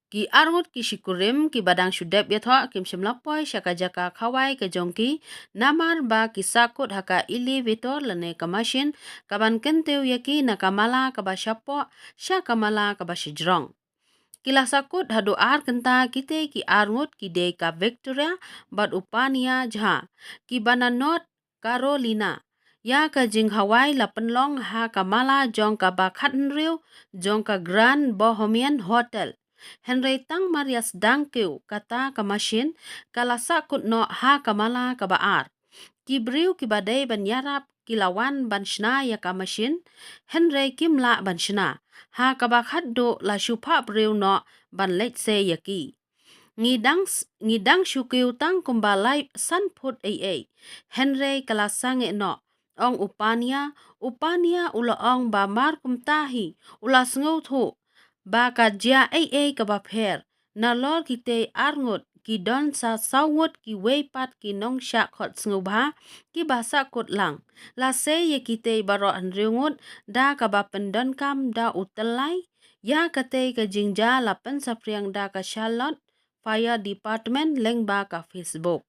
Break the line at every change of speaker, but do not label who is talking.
Ki arngot ki shikurim ki badang shudep yatho kim shimlakpoy shaka jaka khawai ke jongki namar ba ki sakut haka ili vitor lane kamashin kaban kenteu yaki nakamala kaba shapo shakamala kaba shijrong. Kila sakut hadu ar kenta kite ki arngot ki de ka Victoria bad upania jha ki bana North Carolina ya ka jing Hawaii la penlong ha kamala jong ka ba khatnriu jong ka Grand Bohemian Hotel. Henry tang Marias dangkeu kata kamashin kala sakut no ha kamala ka baar. Kibriu kibadai ban yarap kilawan ban shna ya kamashin Henry kimla ban shna ha kabakhat do la shupa briu no ban letse yaki. Ngidang shukiu tang kumbalai sanput ai. Henry kalasange no ong upania ula ong ba mar kumtahi ula sngau thu ba kajia ai ka ba pher na lor kite arngot ki don sa sawut ki weipat ki nong sha khot sngau ba ki basa kot lang la se ye kite baro an ringut da ka ba pendon kam da utelai ya kate ka jingja la pen sapriang da ka Charlotte Fire Department leng ba ka Facebook.